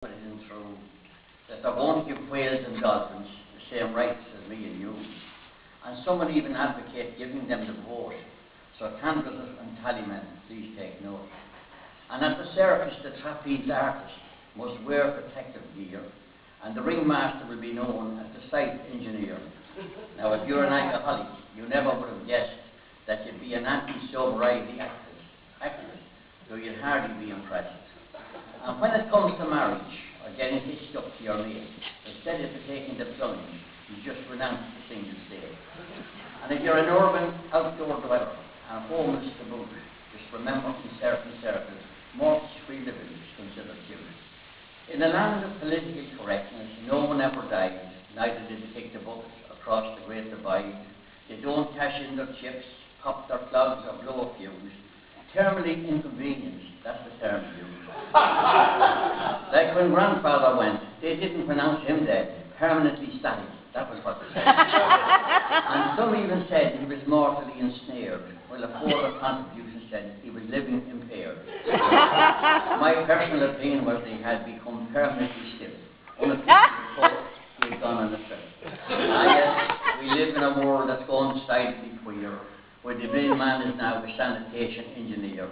put it in through that they're going to give whales and dolphins the same rights as me and you. And some would even advocate giving them the vote. So canvassers and tallymen, please take note. And at the circus, the trapeze artist must wear protective gear, and the ringmaster will be known as the site engineer. Now, if you're an alcoholic, you never would have guessed that you'd be an anti-sobriety activist, though you'd hardly be impressed. And when it comes to marriage, or getting hitched up to your mate, instead of taking the plunge, you just renounce the single state. And if you're an urban, outdoor dweller, and homeless to boot, just remember in certain circles, mortgage-free living is considered cute. In a land of political correctness, no one ever died, neither did they kick the bucket across the Great Divide. They don't cash in their chips, pop their clogs, or blow a fuse. Terminally inconvenienced, that's the term used. Like when grandfather went, they didn't pronounce him dead, permanently static, that was what they said. And some even said he was mortally ensnared, while a further contribution said he was living impaired. My personal opinion was they had become permanently stiff. Unofficially he had gone on a trip. Yes, we live in a world that's gone decidedly queer, where the main man is now a sanitation engineer.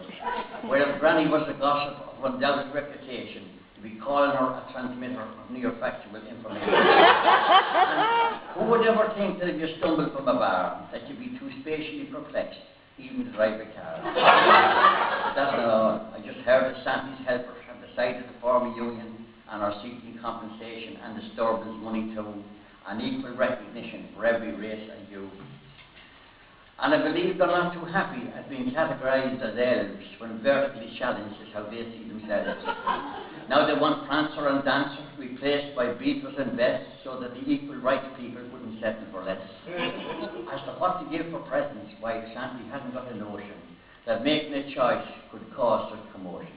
Whereas Granny was a gossip of undoubted reputation, to be calling her a transmitter of near factual information. Who would ever think that if you stumbled from a bar, that you'd be too spatially perplexed, even to drive a car? But that's not all. I just heard that Santi's helpers have decided to form a union and are seeking compensation and disturbance money too, and equal recognition for every race and hue. And I believe they're not too happy at being categorized as elves when vertically challenged is how they see themselves. Now they want Prancer and Dancer replaced by Beatles and Vests so that the equal rights people wouldn't settle for less. As to what to give for presents, why Santi hasn't got a notion that making a choice could cause such commotion.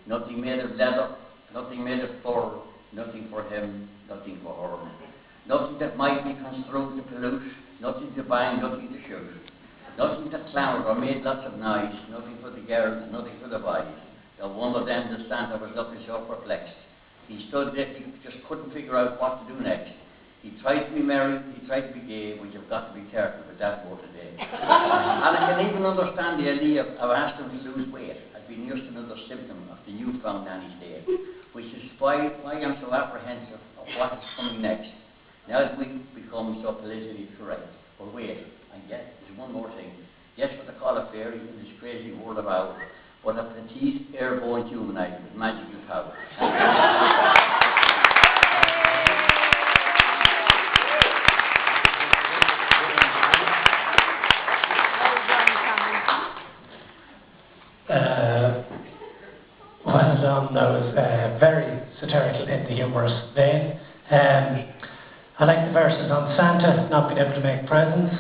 Nothing made of leather, nothing made of fur, nothing for him, nothing for her. Nothing that might be construed to pollute, nothing to bind, nothing to shoot. Nothing that cloud or made lots of noise, nothing for the girls, nothing for the boys. No wonder then the Santa was looking so perplexed. He stood there, he just couldn't figure out what to do next. He tried to be merry, he tried to be gay, but you've got to be careful with that word today. And I can even understand the idea of asking him to lose weight as being just another symptom of the newfound nanny state, which is why I'm so apprehensive of what is coming next. Now that we've become so politically correct. But wait, and yet, there's one more thing. Yes, what they call a fairy in this crazy world of ours, but a petite airborne humanoid with magical power. Well done, that was very satirical in the humorous vein. I like the verses on Santa not being able to make presents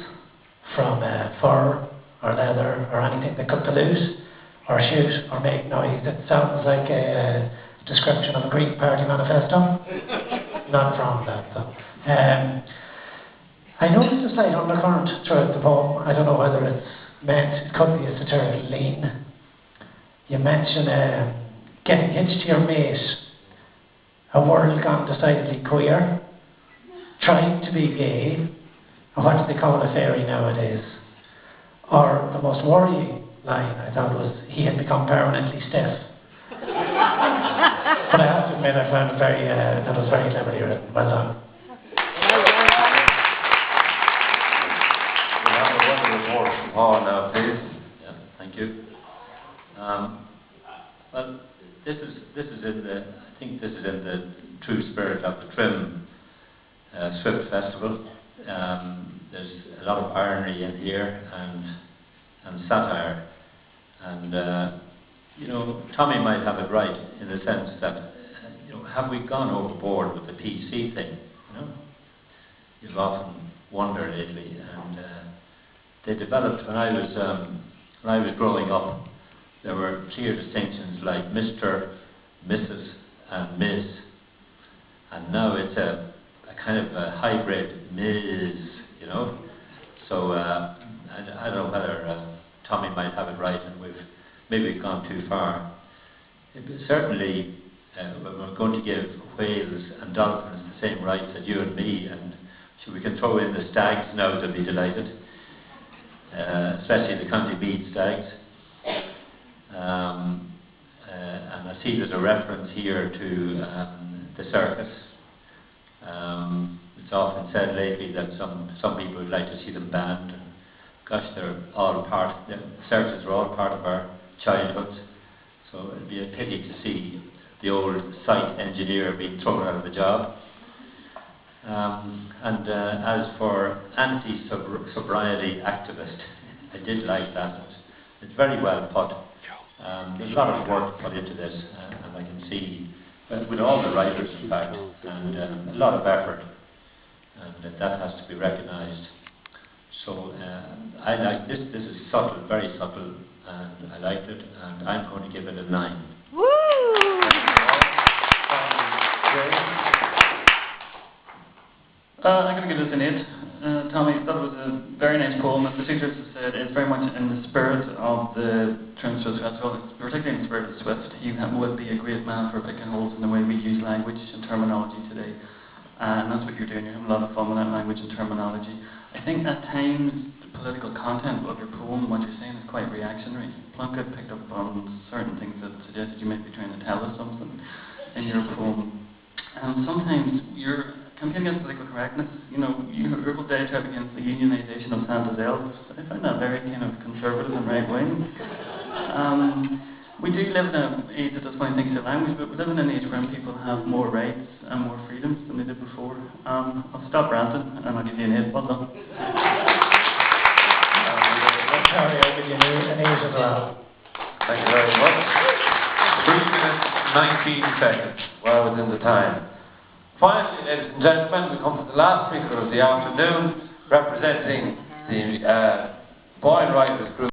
from fur or leather or anything that could pollute or shoot or make noise. It sounds like a description of a Green Party manifesto. Not from that, though. I noticed a slight undercurrent throughout the poem. I don't know whether it's meant, it could be a satirical lean. You mention getting hitched to your mate, a world gone decidedly queer, trying to be gay, or what do they call a fairy nowadays? Or the most worrying line I thought was, he had become permanently stiff. But I have to admit I found it that was very cleverly written. Well done. We'll have a wonderful report from Paul now, please. Yeah, thank you. Well, this is in the, I think this is in the true spirit of the Trim Swift Festival. There's a lot of irony in here and satire, and you know, Tommy might have it right in the sense that you know, have we gone overboard with the PC thing? You know, you've often wondered lately, and they developed when I was growing up. There were clear distinctions like Mr., Mrs., and Ms., and now it's a kind of a hybrid Ms., you know. So I don't know whether Tommy might have it right, and we've maybe gone too far. It certainly we're going to give whales and dolphins the same rights as you and me, and so we can throw in the stags now, they'll be delighted, especially the County Meath stags. And I see there's a reference here to the circus. It's often said lately that some people would like to see them banned. And gosh, the circuses are all part of our childhoods, so it'd be a pity to see the old site engineer being thrown out of the job. As for anti-sobriety activist, I did like that. It's very well put. There's a lot of work put into this, and I can see, with all the writers in fact, and a lot of effort, and that has to be recognised. So I like this. This is subtle, very subtle, and I liked it, and I'm going to give it a 9. I'm going to give this an 8. Tommy, that was a very nice poem. As the teachers have said, it's very much in the spirit of the Trim Swift Festival. It's particularly in the spirit of Swift. He would be a great man for picking holes in the way we use language and terminology today. And that's what you're doing. You're having a lot of fun with that language and terminology. I think at times the political content of your poem, what you're saying, is quite reactionary. Plunkett picked up on certain things that suggested you might be trying to tell us something in your poem. And sometimes you're campaigning against political correctness. You know, your whole diatribe against the unionisation of Santa's elves, I find that very kind of conservative and right-wing. We do live in an age that does find things to language, but we live in an age where people have more rights and more freedoms than they did before. I'll stop ranting and I'll give you an 8. Well done. Sorry, I'll give you an 8 as well. Thank you very much. 3 minutes, 19 seconds, well within the time. Finally, ladies and gentlemen, we come to the last speaker of the afternoon, representing the Boyne Writers Group.